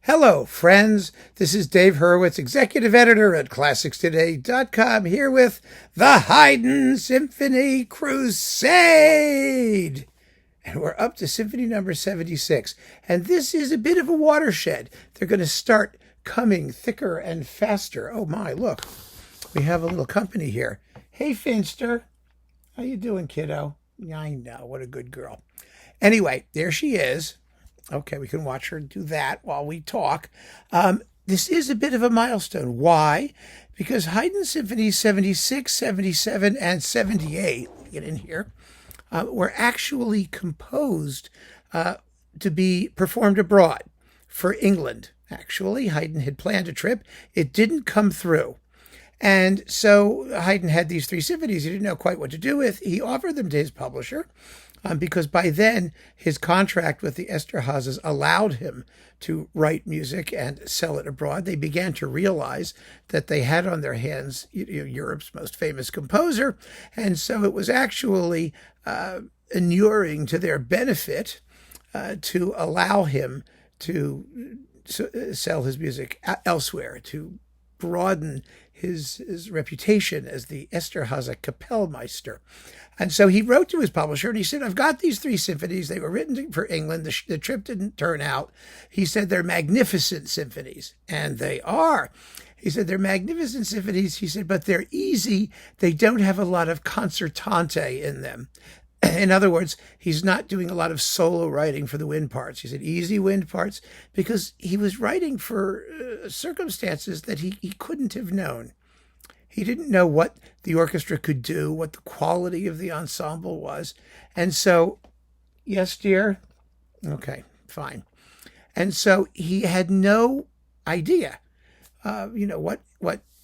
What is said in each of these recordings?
Hello, friends. This is Dave Hurwitz, executive editor at ClassicsToday.com, here with the Haydn Symphony Crusade. And we're up to Symphony number 76. And this is a bit of a watershed. They're going to start coming thicker and faster. Oh my, look. We have a little company here. Hey, Finster. How you doing, kiddo? I know. What a good girl. Anyway, there she is. Okay, we can watch her do that while we talk. This is a bit of a milestone. Why? Because Haydn Symphonies 76, 77, and 78, get in here, were actually composed to be performed abroad for England. Actually, Haydn had planned a trip. It didn't come through. And so Haydn had these three symphonies he didn't know quite what to do with. He offered them to his publisher. Because by then his contract with the Esterházys allowed him to write music and sell it abroad. They began to realize that they had on their hands Europe's most famous composer, and so it was actually inuring to their benefit to allow him to sell his music elsewhere, to broaden his reputation as the Esterházy Kapellmeister. And so he wrote to his publisher and he said, I've got these three symphonies. They were written for England. The trip didn't turn out. He said, they're magnificent symphonies. And they are. He said, they're magnificent symphonies. He said, but they're easy. They don't have a lot of concertante in them. In other words, he's not doing a lot of solo writing for the wind parts. He said easy wind parts because he was writing for circumstances that he couldn't have known. He didn't know what the orchestra could do, what the quality of the ensemble was. And so, yes, dear? Okay, fine. And so he had no idea, what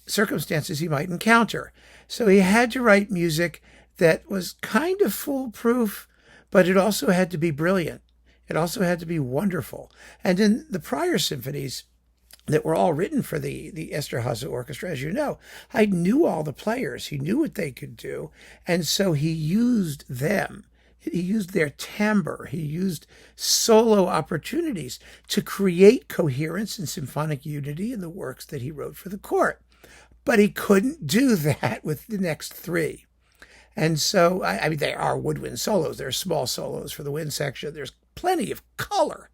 circumstances he might encounter. So he had to write music that was kind of foolproof, but it also had to be brilliant. It also had to be wonderful. And in the prior symphonies that were all written for the Esterházy Orchestra, as you know, I knew all the players. He knew what they could do. And so he used them. He used their timbre. He used solo opportunities to create coherence and symphonic unity in the works that he wrote for the court. But he couldn't do that with the next three. And so, I mean, there are woodwind solos. There are small solos for the wind section. There's plenty of color,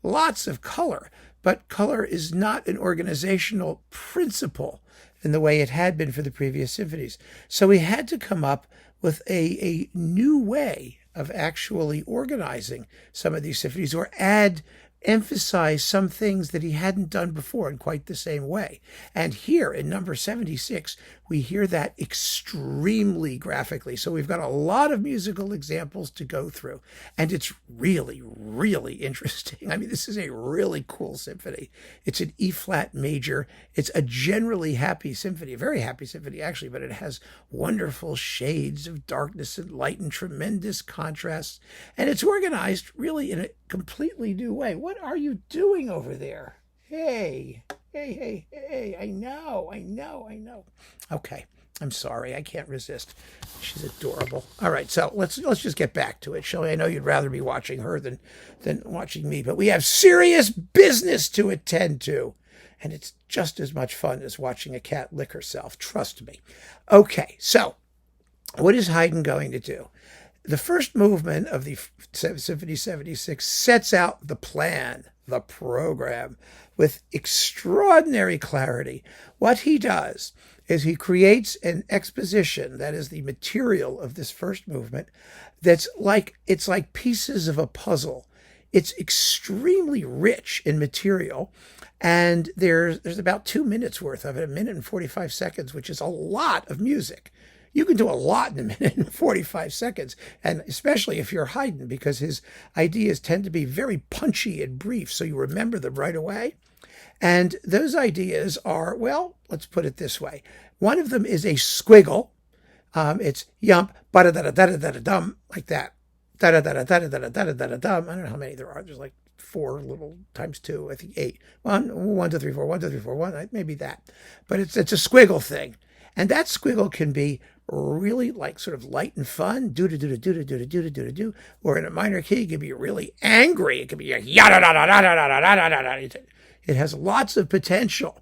lots of color. But color is not an organizational principle in the way it had been for the previous symphonies. So he had to come up with a new way of actually organizing some of these symphonies, or emphasize some things that he hadn't done before in quite the same way. And here in number 76, we hear that extremely graphically. So we've got a lot of musical examples to go through. And it's really, really interesting. I mean, this is a really cool symphony. It's an E-flat major. It's a generally happy symphony, a very happy symphony, actually, but it has wonderful shades of darkness and light and tremendous contrasts. And it's organized really in a completely new way. What are you doing over there? Hey, I know. Okay, I'm sorry, I can't resist. She's adorable. All right, so let's just get back to it, shall we? I know you'd rather be watching her than watching me, but we have serious business to attend to. And it's just as much fun as watching a cat lick herself, trust me. Okay, so what is Haydn going to do? The first movement of the Symphony 76 sets out the plan, the program, with extraordinary clarity. What he does is he creates an exposition, that is the material of this first movement, it's like pieces of a puzzle. It's extremely rich in material, and there's about 2 minutes worth of it, 1 minute and 45 seconds, which is a lot of music. You can do a lot in 1 minute and 45 seconds, and especially if you're Haydn, because his ideas tend to be very punchy and brief, so you remember them right away. And those ideas are, well, let's put it this way. One of them is a squiggle. It's yump, ba-da-da-da-da-da-da-dum, like that. Da-da-da-da-da-da-da-da-da-dum. I don't know how many there are. There's like 4 little times 2, I think 8. 1, 2, 3, 4, 1, 2, 3, 4, 1, maybe that. But it's a squiggle thing. And that squiggle can be really like sort of light and fun, do-do-do-do-do-do-do-do-do-do, or in a minor key, it can be really angry. It can be a yada-da-da-da-da-da-da-da-da-da. It has lots of potential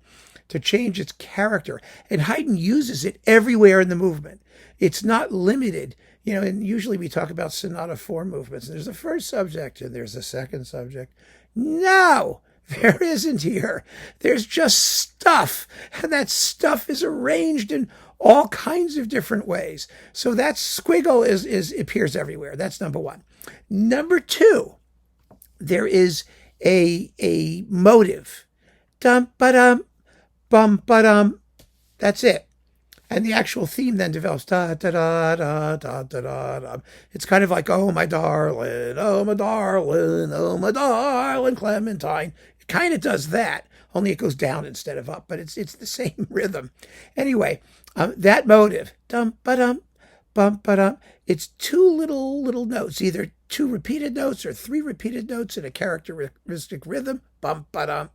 to change its character. And Haydn uses it everywhere in the movement. It's not limited. And usually we talk about sonata form movements. There's a first subject and there's a second subject. No, there isn't here. There's just stuff. And that stuff is arranged in all kinds of different ways. So that squiggle appears everywhere. That's number one. Number two, there is a motive. Dum ba dum, bum ba dum. That's it. And the actual theme then develops. Da da da da da da da. It's kind of like, oh my darling, oh my darling, oh my darling Clementine. It kind of does that, only it goes down instead of up, but it's the same rhythm. Anyway, that motive, dum ba dum, bum ba dum. It's two little notes, either two repeated notes or three repeated notes in a characteristic rhythm, bum ba dum,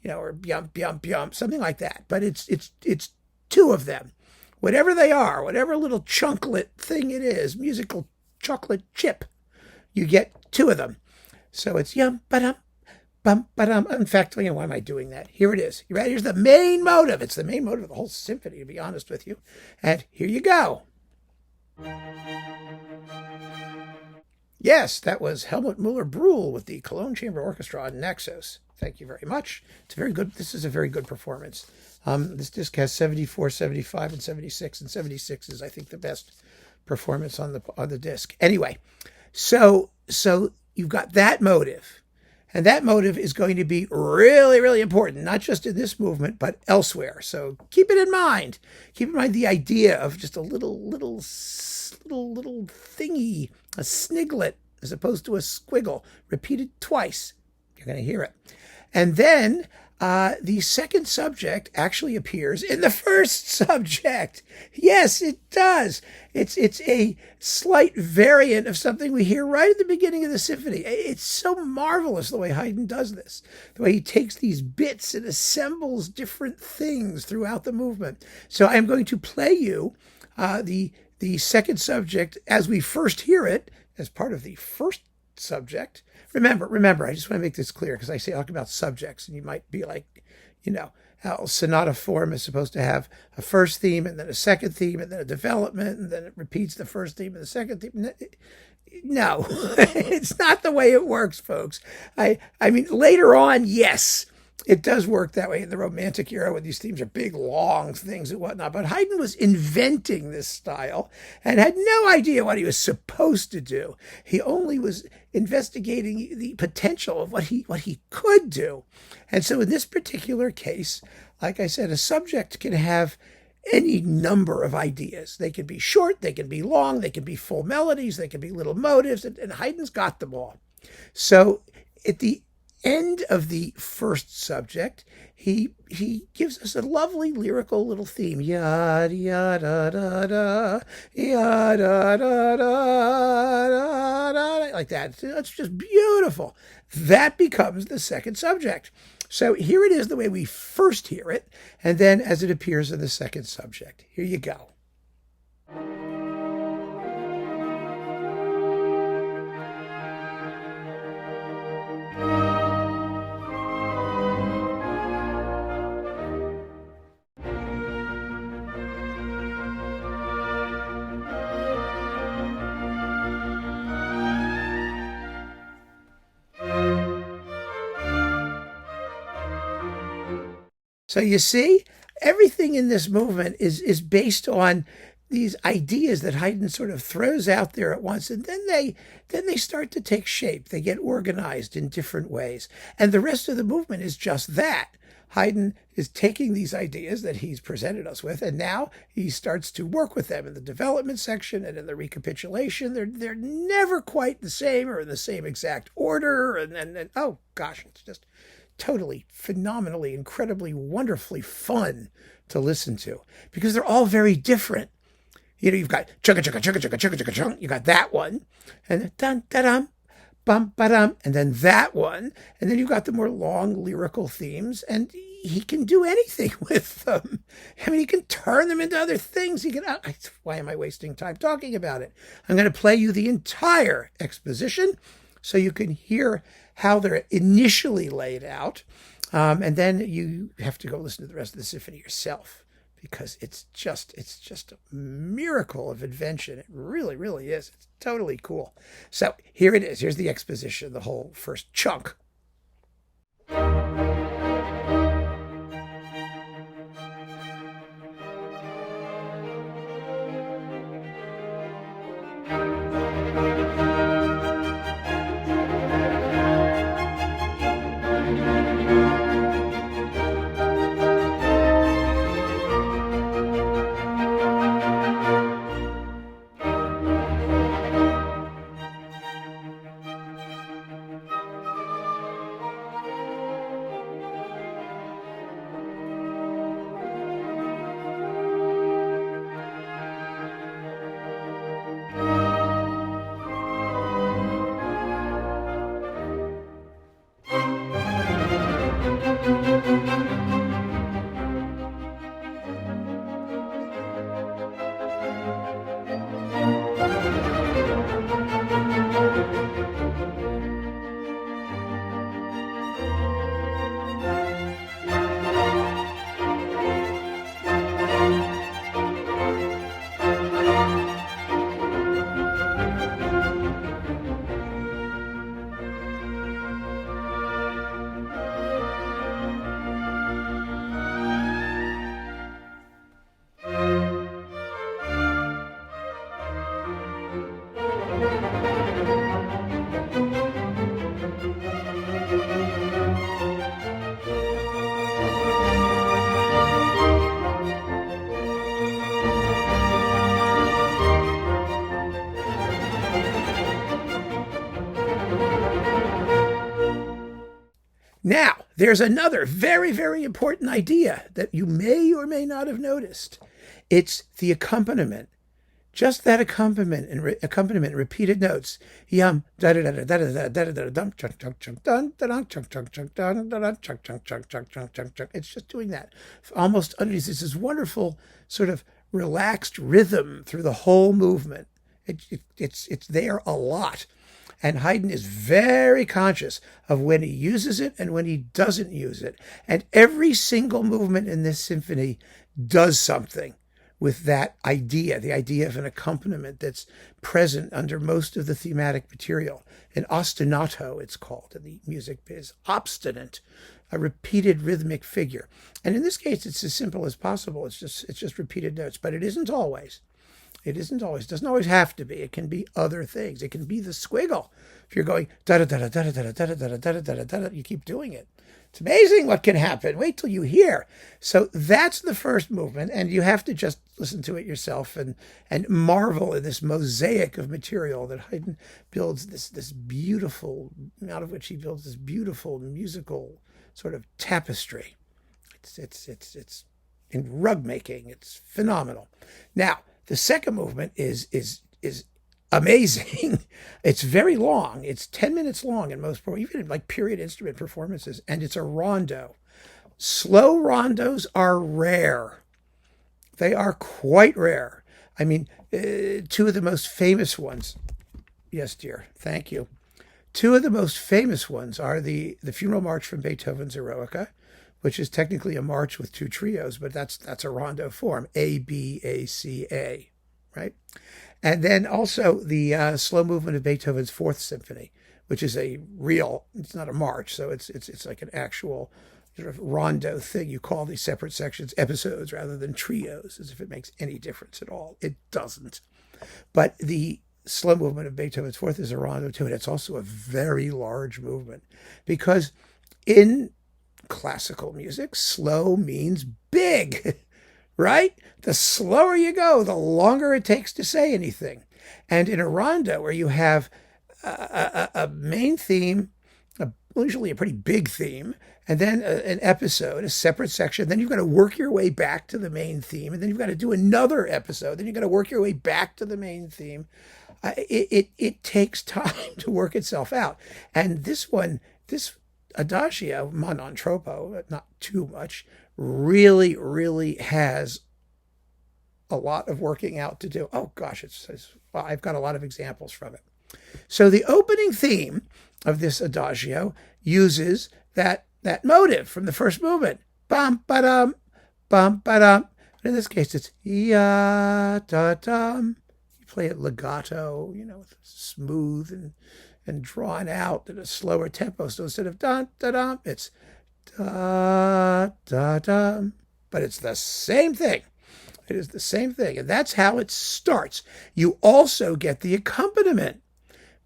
or yum yum yum, something like that. But it's two of them. Whatever they are, whatever little chunklet thing it is, musical chocolate chip, you get two of them. So it's yum ba-dum, bum ba-dum. In fact, why am I doing that? Here it is. You ready? Here's the main motive. It's the main motive of the whole symphony, to be honest with you. And here you go. Yes, that was Helmut Muller-Brühl with the Cologne Chamber Orchestra on Naxos. Thank you very much. It's very good. This is a very good performance. This disc has 74, 75, and 76, and 76 is, I think, the best performance on the disc. Anyway, so you've got that motive, and that motive is going to be really, really important, not just in this movement, but elsewhere. So keep it in mind. Keep in mind the idea of just a little thingy, a sniglet, as opposed to a squiggle, repeated twice. You're going to hear it. And then the second subject actually appears in the first subject. Yes, it does. It's a slight variant of something we hear right at the beginning of the symphony. It's so marvelous the way Haydn does this, the way he takes these bits and assembles different things throughout the movement. So I'm going to play you the second subject as we first hear it, as part of the first subject. Remember, I just want to make this clear because I talk about subjects and you might be like, how sonata form is supposed to have a first theme and then a second theme and then a development and then it repeats the first theme and the second theme. No, it's not the way it works, folks. I mean, later on, yes, it does work that way in the Romantic era when these themes are big, long things and whatnot. But Haydn was inventing this style and had no idea what he was supposed to do. He only was investigating the potential of what he could do. And so in this particular case, like I said, a subject can have any number of ideas. They can be short, they can be long, they can be full melodies, they can be little motives, and Haydn's got them all. So at the end of the first subject, he gives us a lovely lyrical little theme. Ya da da da da, ya da da da da, like that. It's just beautiful. That becomes the second subject. So here it is the way we first hear it, and then as it appears in the second subject. Here you go. So you see, everything in this movement is based on these ideas that Haydn sort of throws out there at once, and then they start to take shape. They get organized in different ways. And the rest of the movement is just that. Haydn is taking these ideas that he's presented us with, and now he starts to work with them in the development section and in the recapitulation. They're never quite the same or in the same exact order. And oh gosh, it's just totally, phenomenally, incredibly, wonderfully fun to listen to because they're all very different. You've got chugga chugga chugga chugga chugga chugga chung. You got that one, and then dun da dum, bum ba dum, and then that one, and then you've got the more long lyrical themes, and he can do anything with them. I mean, he can turn them into other things. He can. Why am I wasting time talking about it? I'm going to play you the entire exposition so you can hear how they're initially laid out. And then you have to go listen to the rest of the symphony yourself, because it's just a miracle of invention. It really, really is. It's totally cool. So here it is. Here's the exposition, the whole first chunk. Now, there's another very, very important idea that you may or may not have noticed. It's the accompaniment. Just that accompaniment and repeated notes. It's just doing that. Almost underneath, it's this wonderful sort of relaxed rhythm through the whole movement. It's there a lot. And Haydn is very conscious of when he uses it and when he doesn't use it. And every single movement in this symphony does something with that idea, the idea of an accompaniment that's present under most of the thematic material. An ostinato, it's called in the music biz, obstinate, a repeated rhythmic figure. And in this case, it's as simple as possible. It's just repeated notes, but it isn't always. It isn't always. It doesn't always have to be. It can be other things. It can be the squiggle. If you're going da da da da da da da da da da da da da, you keep doing it. It's amazing what can happen. Wait till you hear. So that's the first movement, and you have to just listen to it yourself and marvel at this mosaic of material that Haydn builds, this beautiful, out of which he builds this beautiful musical sort of tapestry. It's in rug making. It's phenomenal. Now, the second movement is amazing. It's very long. It's 10 minutes long in most, even in like period instrument performances, and it's a rondo. Slow rondos are rare. They are quite rare. I mean, two of the most famous ones. Yes, dear. Thank you. Two of the most famous ones are the Funeral March from Beethoven's Eroica, which is technically a march with two trios, but that's a rondo form, A, B, A, C, A, right? And then also the slow movement of Beethoven's Fourth Symphony, which is it's not a march, so it's like an actual sort of rondo thing. You call these separate sections episodes rather than trios, as if it makes any difference at all. It doesn't. But the slow movement of Beethoven's Fourth is a rondo too, and it's also a very large movement, because in classical music, slow means big, right? The slower you go, the longer it takes to say anything. And in a rondo, where you have a main theme, usually a pretty big theme, and then an episode, a separate section, then you've got to work your way back to the main theme, and then you've got to do another episode, then you've got to work your way back to the main theme. It takes time to work itself out. And this Adagio, ma non troppo, not too much, really, really has a lot of working out to do. Oh gosh, well, I've got a lot of examples from it. So the opening theme of this Adagio uses that that motive from the first movement. Bum, ba-dum, bum, ba-dum. But in this case, it's ya-da-dum. You play it legato, smooth and drawn out at a slower tempo. So instead of dun-da-dum, it's da-da-dum. But it's the same thing. It is the same thing. And that's how it starts. You also get the accompaniment.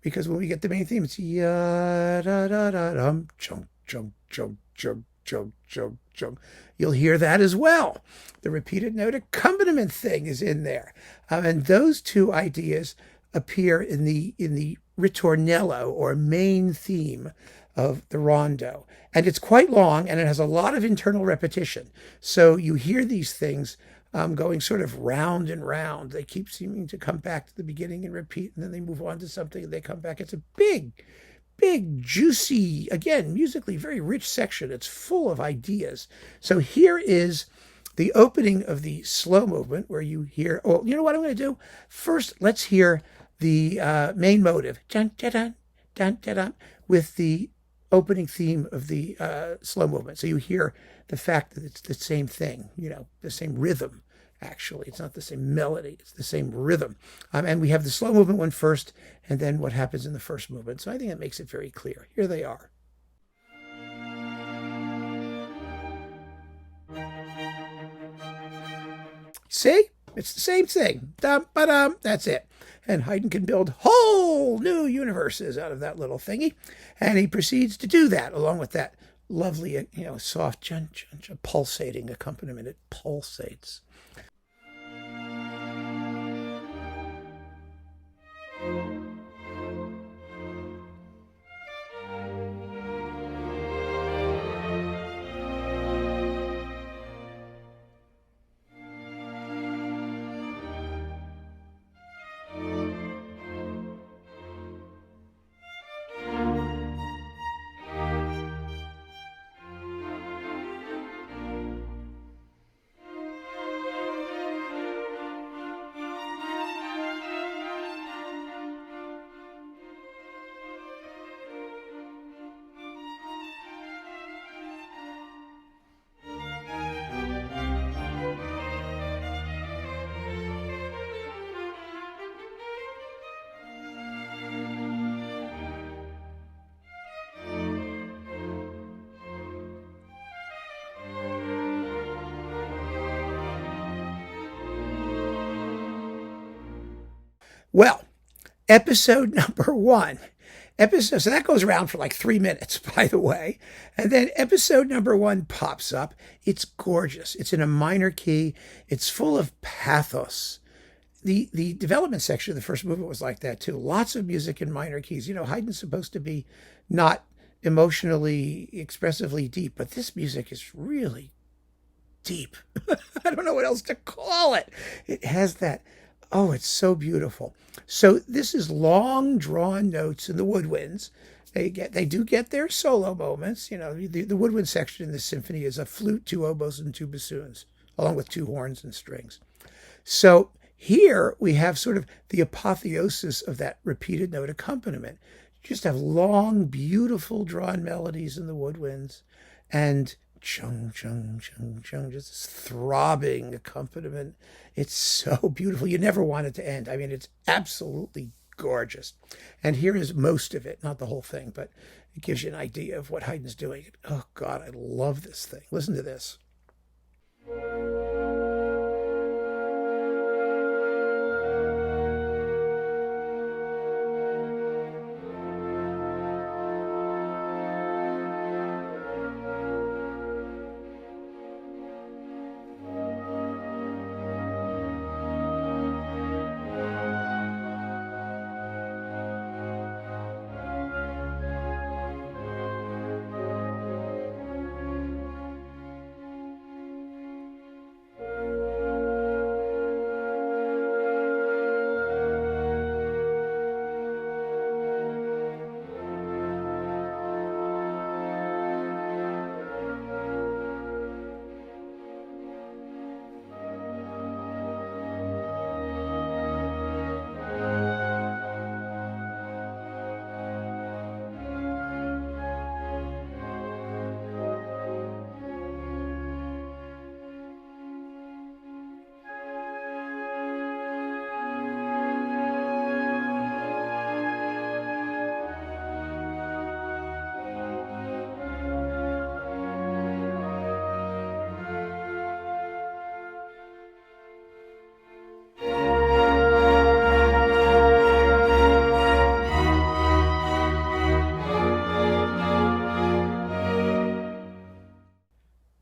Because when we get the main theme, it's ya-da-da-da-dum, chunk, chunk, chunk, chunk, chunk, chunk, chunk. You'll hear that as well. The repeated note accompaniment thing is in there. And those two ideas appear in the ritornello, or main theme of the rondo. And it's quite long, and it has a lot of internal repetition. So you hear these things going sort of round and round. They keep seeming to come back to the beginning and repeat, and then they move on to something and they come back. It's a big, juicy, again, musically very rich section. It's full of ideas. So here is the opening of the slow movement, where you hear, oh, you know what I'm going to do? First, let's hear the main motive, dun, dun, dun, dun, dun, dun, with the opening theme of the slow movement. So you hear the fact that it's the same thing, the same rhythm, actually. It's not the same melody, it's the same rhythm. And we have the slow movement one first, and then what happens in the first movement. So I think that makes it very clear. Here they are. See? It's the same thing. Dum, ba-dum, that's it. And Haydn can build whole new universes out of that little thingy. And he proceeds to do that, along with that lovely, soft, pulsating accompaniment. It pulsates. Well, episode number 1. So that goes around for like 3 minutes, by the way. And then episode number 1 pops up. It's gorgeous. It's in a minor key. It's full of pathos. The development section of the first movement was like that too. Lots of music in minor keys. Haydn's supposed to be not emotionally, expressively deep, but this music is really deep. I don't know what else to call it. It has that. Oh, it's so beautiful. So this is long drawn notes in the woodwinds. They do get their solo moments. The woodwind section in the symphony is a flute, 2 oboes, and 2 bassoons, along with 2 horns and strings. So here we have sort of the apotheosis of that repeated note accompaniment. You just have long, beautiful drawn melodies in the woodwinds, and chung, chung, chung, chung, just this throbbing accompaniment. It's so beautiful. You never want it to end. I mean, it's absolutely gorgeous. And here is most of it, not the whole thing, but it gives you an idea of what Haydn's doing. Oh, God, I love this thing. Listen to this.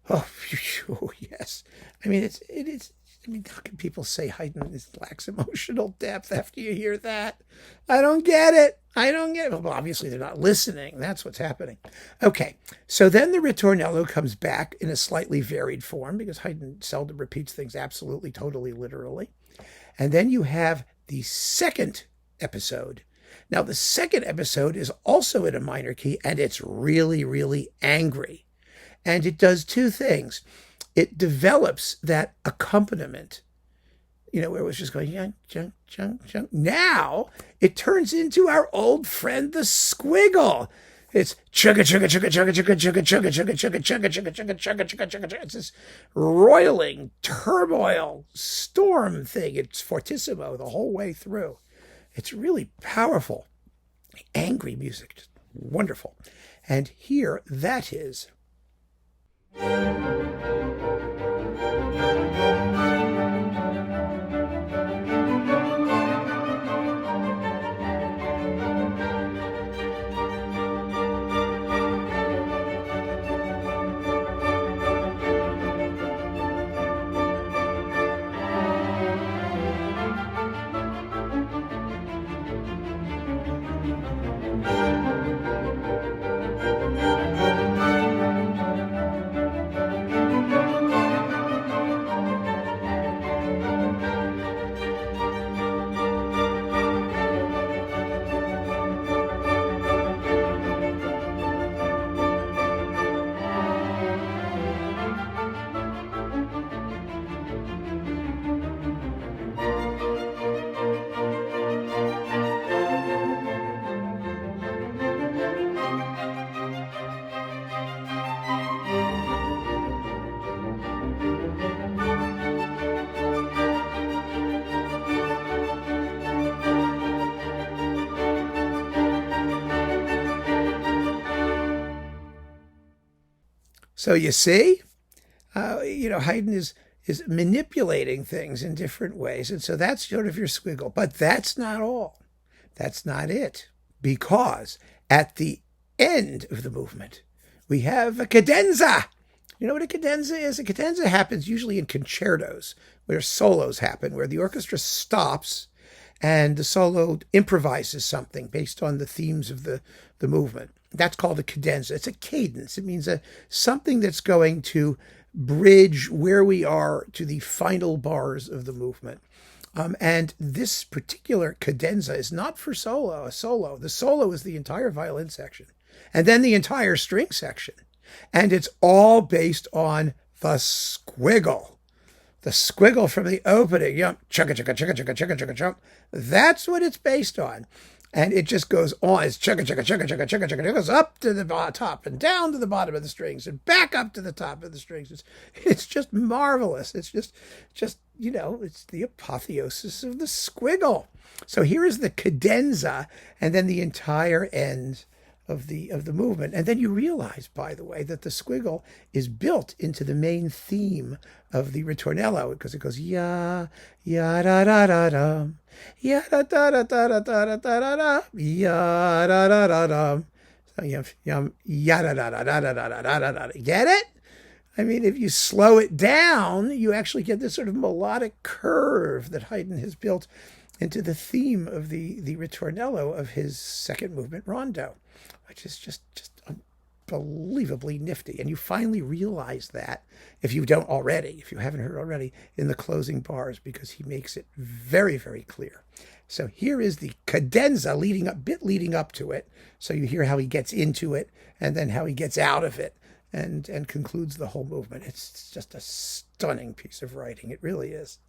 Oh, phew, yes. I mean, it is. I mean, how can people say Haydn lacks emotional depth after you hear that? I don't get it. I don't get it. Well, obviously, they're not listening. That's what's happening. Okay, so then the ritornello comes back in a slightly varied form because Haydn seldom repeats things absolutely, totally, literally. And then you have the second episode. Now, the second episode is also in a minor key, and it's really, really angry. And it does two things. It develops that accompaniment, where it was just going, junk, junk, junk, junk. Now it turns into our old friend, the squiggle. It's chugga, chugga, chugga, chugga, chugga, chugga, chugga, chugga, chugga, chugga, chugga, chugga, chugga, chugga, chugga. It's this roiling, turmoil, storm thing. It's fortissimo the whole way through. It's really powerful, angry music, just wonderful. And here that is. So you see, Haydn is manipulating things in different ways. And so that's sort of your squiggle. But that's not all. That's not it. Because at the end of the movement, we have a cadenza. You know what a cadenza is? A cadenza happens usually in concertos, where solos happen, where the orchestra stops and the solo improvises something based on the themes of the movement. That's called a cadenza. It's a cadence. It means something that's going to bridge where we are to the final bars of the movement. And this particular cadenza is not for a solo. The solo is the entire violin section, and then the entire string section. And it's all based on the squiggle. The squiggle from the opening. Chugga, chugga, chugga, chugga, chugga, chugga, chugga. That's what it's based on. And it just goes on. It's chugga, chugga, chugga, chugga, chugga, chugga. It goes up to the top and down to the bottom of the strings and back up to the top of the strings. It's just marvelous. It's just it's the apotheosis of the squiggle. So here is the cadenza and then the entire end of the movement. And then you realize, by the way, that the squiggle is built into the main theme of the ritornello, because it goes ya ya da da da da ya da da da da da da da da ya da da da da. So ya da da da da da da da da. Get it? I mean, if you slow it down, you actually get this sort of melodic curve that Haydn has built into the theme of the ritornello of his second movement rondo, which is just unbelievably nifty. And you finally realize that, if you haven't heard already, in the closing bars, because he makes it very, very clear. So here is the cadenza leading up to it. So you hear how he gets into it and then how he gets out of it and concludes the whole movement. It's just a stunning piece of writing. It really is.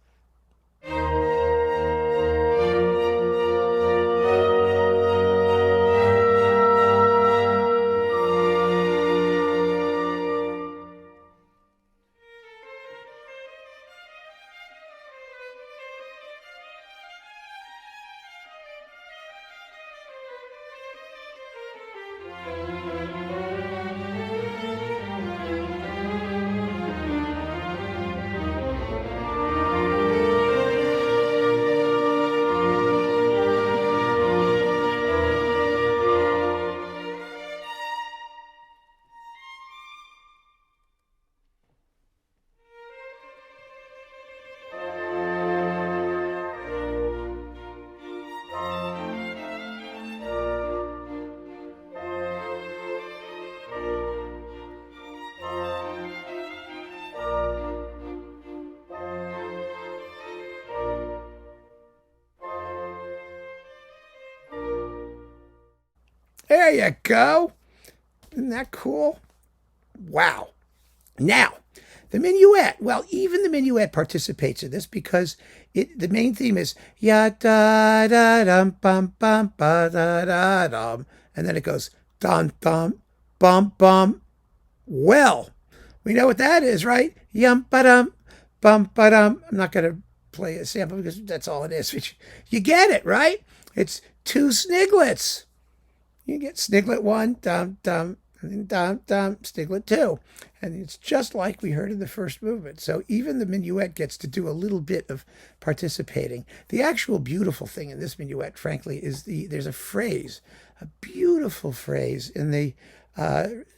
There you go. Isn't that cool? Wow. Now, the minuet. Well, even the minuet participates in this because the main theme is ya da da dum bum bum ba da da dum, and then it goes dum dum bum bum. Well, we know what that is, right? Yum ba dum bum ba dum. I'm not going to play a sample because that's all it is. You get it, right? It's two sniglets. You get sniglet 1, dum dum, dum dum, sniglet 2. And it's just like we heard in the first movement. So even the minuet gets to do a little bit of participating. The actual beautiful thing in this minuet, frankly, is there's a phrase, a beautiful phrase in the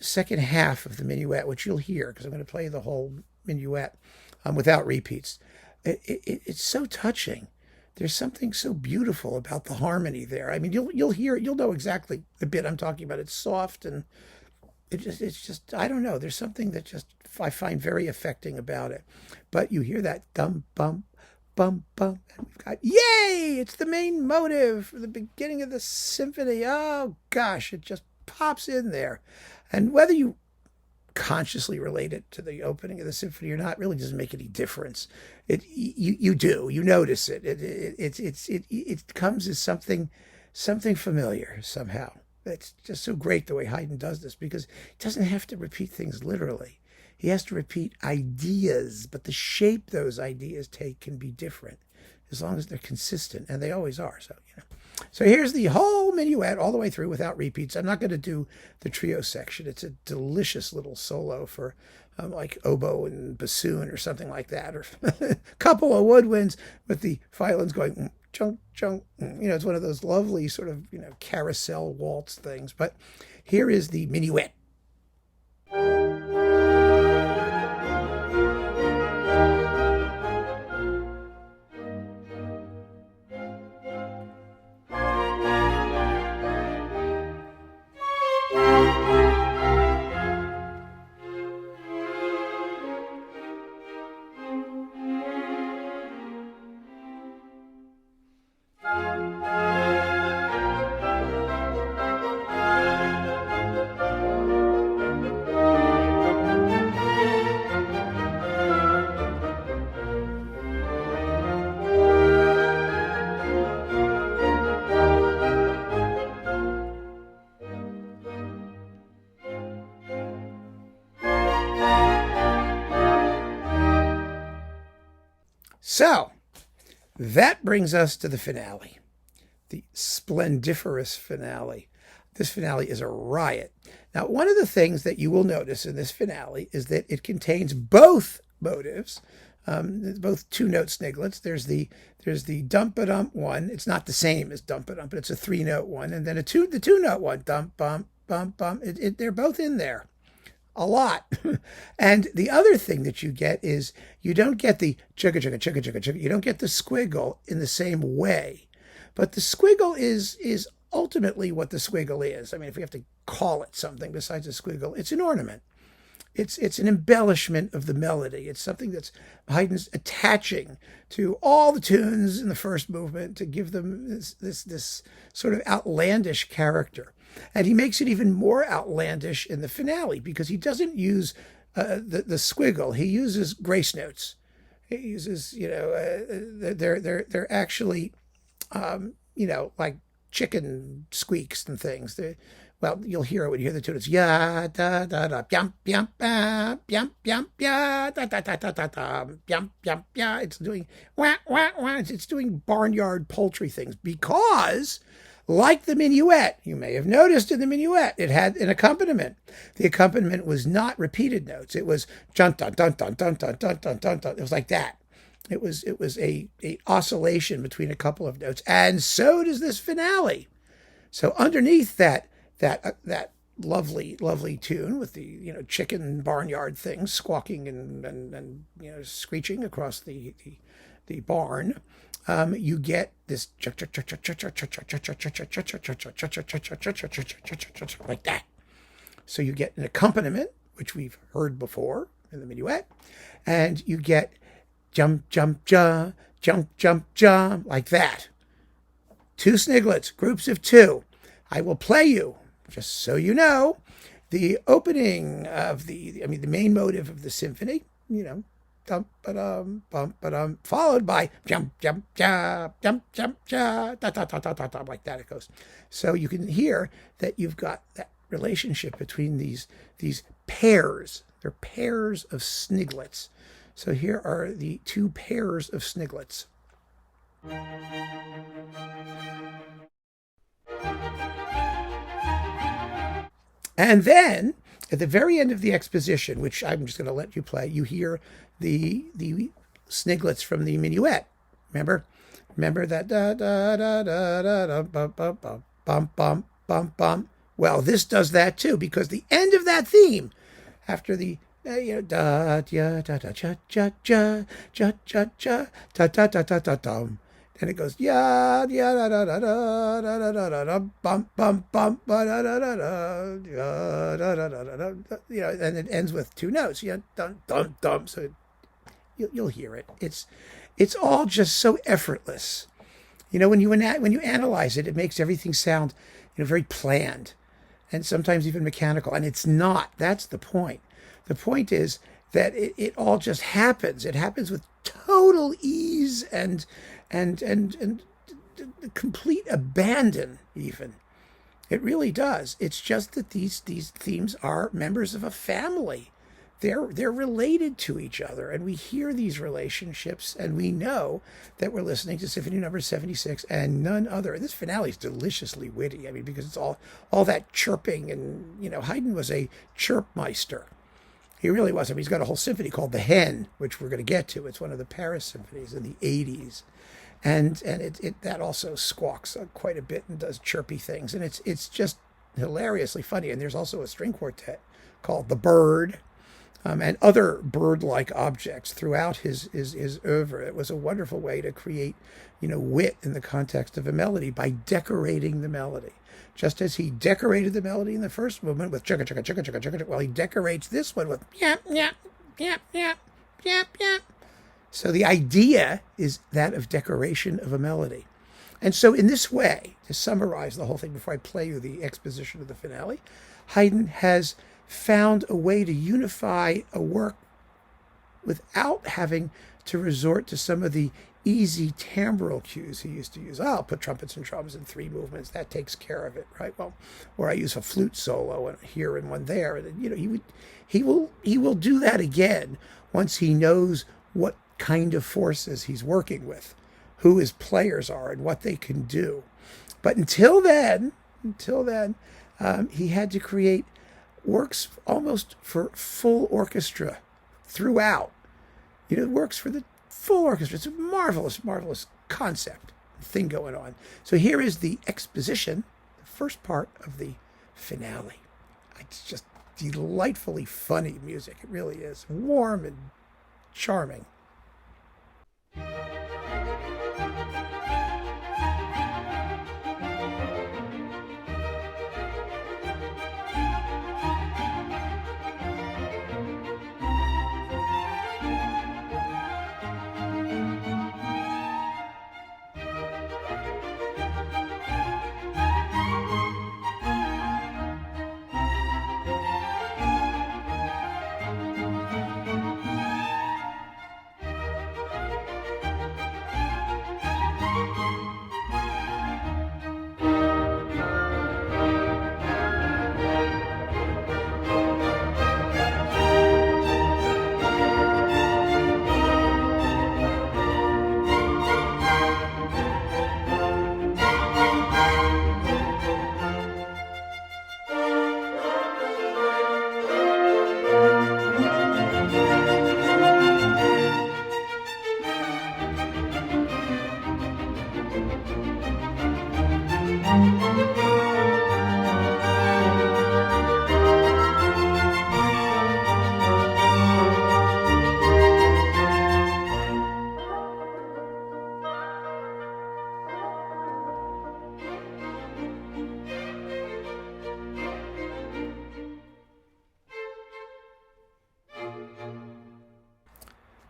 second half of the minuet, which you'll hear because I'm going to play the whole minuet without repeats. It's so touching. There's something so beautiful about the harmony there. I mean, you'll hear it. You'll know exactly the bit I'm talking about. It's soft and it's just I don't know. There's something that just I find very affecting about it. But you hear that dum bum bum bum, and we've got yay! It's the main motive for the beginning of the symphony. Oh gosh, it just pops in there, and whether you consciously relate it to the opening of the symphony or not really doesn't make any difference. You do, you notice it. It comes as something familiar somehow. It's just so great the way Haydn does this because he doesn't have to repeat things literally. He has to repeat ideas, but the shape those ideas take can be different as long as they're consistent, and they always are. So So here's the whole minuet all the way through without repeats. I'm not going to do the trio section. It's a delicious little solo for like oboe and bassoon or something like that, or a couple of woodwinds with the violins going chunk, chunk. It's one of those lovely sort of, carousel waltz things. But here is the minuet. So that brings us to the finale, the splendiferous finale. This finale is a riot. Now, one of the things that you will notice in this finale is that it contains both motives, both two-note sniglets. There's the dump-a-dump one. It's not the same as dump-a-dump, but it's a three-note one. And then the two-note one, dump-bump, bump-bump. They're both in there. A lot. And the other thing that you get is you don't get the chugga chugga chugga chugga chugga. You don't get the squiggle in the same way. But the squiggle is ultimately what the squiggle is. I mean, if we have to call it something besides a squiggle, it's an ornament. It's an embellishment of the melody. It's something that's Haydn's attaching to all the tunes in the first movement to give them this sort of outlandish character. And he makes it even more outlandish in the finale because he doesn't use the squiggle. He uses grace notes. He uses, they're actually, like chicken squeaks and things. You'll hear it when you hear the tune. It's ya da da da yum yum yum yum yum ya da da da da da da yum yum ya. It's doing wah wah wah. It's doing barnyard poultry things because, like the minuet, you may have noticed in the minuet, it had an accompaniment. The accompaniment was not repeated notes. It was dun dun dun dun dun dun dun dun dun dun. It was like that. It was a oscillation between a couple of notes, and so does this finale. So underneath that lovely tune with the chicken barnyard things squawking and screeching across the barn, you get this like that. So you get an accompaniment, which we've heard before in the minuet, and you get jump jump ja, jump jump ja, like that. Two sniglets, groups of two. I will play you just so you know, the opening of the main motive of the symphony, dum ba dum bum ba dum, followed by jump jump jump jump jump jump da da da da da da, like that it goes. So you can hear that you've got that relationship between these pairs. They're pairs of sniglets. So here are the two pairs of sniglets. And then, at the very end of the exposition, which I'm just going to let you play, you hear the sniglets from the Minuet. Remember that da da da da da da bum bum bum bum bum bum bum. Well, this does that too, because the end of that theme, after the da da da da cha cha cha cha cha cha da da da da da dum. And it goes ya ya da da da da da da da da bum bum bum ba da da da da da da da da. And it ends with two notes. Dum dum dum. So you'll hear it. It's all just so effortless. When you analyze it, it makes everything sound very planned, and sometimes even mechanical. And it's not. That's the point. The point is that it all just happens. It happens with total ease and complete abandon, even. It really does. It's just that these themes are members of a family. They're related to each other, and we hear these relationships, and we know that we're listening to Symphony Number 76 and none other. This finale is deliciously witty. Because it's all that chirping, and Haydn was a chirpmeister. He really was. He's got a whole symphony called The Hen, which we're going to get to. It's one of the Paris symphonies in the 80s. And it that also squawks quite a bit and does chirpy things. And it's just hilariously funny. And there's also a string quartet called The Bird, and other bird-like objects throughout his oeuvre. It was a wonderful way to create, wit in the context of a melody by decorating the melody. Just as he decorated the melody in the first movement with chugga chugga chugga chugga chugga, well, he decorates this one with yap yap yap yap yap yap. So the idea is that of decoration of a melody. And so in this way, to summarize the whole thing before I play you the exposition of the finale, Haydn has found a way to unify a work without having to resort to some of the easy timbral cues he used to use. I'll put trumpets and drums in 3 movements. That takes care of it, right? Well, or I use a flute solo and here and one there. And, he will do that again once he knows what kind of forces he's working with, who his players are, and what they can do. But until then, he had to create works almost for full orchestra throughout. Works for the full orchestra. It's a marvelous, marvelous concept thing going on. So here is the exposition, the first part of the finale. It's just delightfully funny music. It really is. Warm and charming.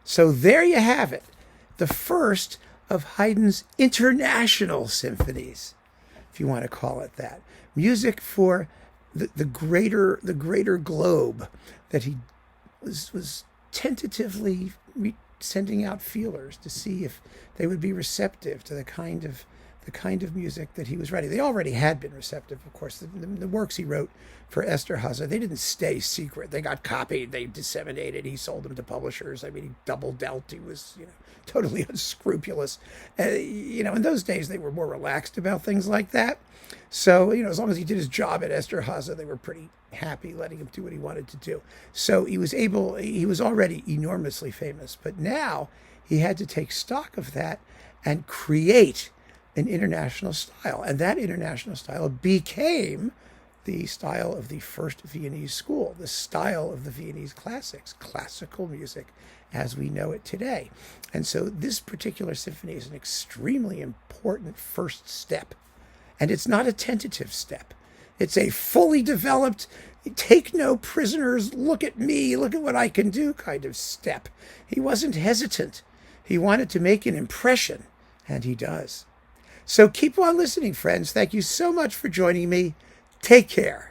So there you have it, the first of Haydn's international symphonies, if you want to call it that. Music for the greater globe that he was tentatively sending out feelers to see if they would be receptive to the kind of music that he was writing. They already had been receptive, of course. The works he wrote for Esterhazy, they didn't stay secret. They got copied, they disseminated, he sold them to publishers. I mean, he double dealt. He was, totally unscrupulous. In those days, they were more relaxed about things like that. So, as long as he did his job at Esterhazy, they were pretty happy letting him do what he wanted to do. So he was already enormously famous, but now he had to take stock of that and create an international style. And that international style became the style of the first Viennese school, the style of the Viennese classics, classical music as we know it today. And so this particular symphony is an extremely important first step. And it's not a tentative step. It's a fully developed, take no prisoners, look at me, look at what I can do kind of step. He wasn't hesitant. He wanted to make an impression, and he does. So keep on listening, friends. Thank you so much for joining me. Take care.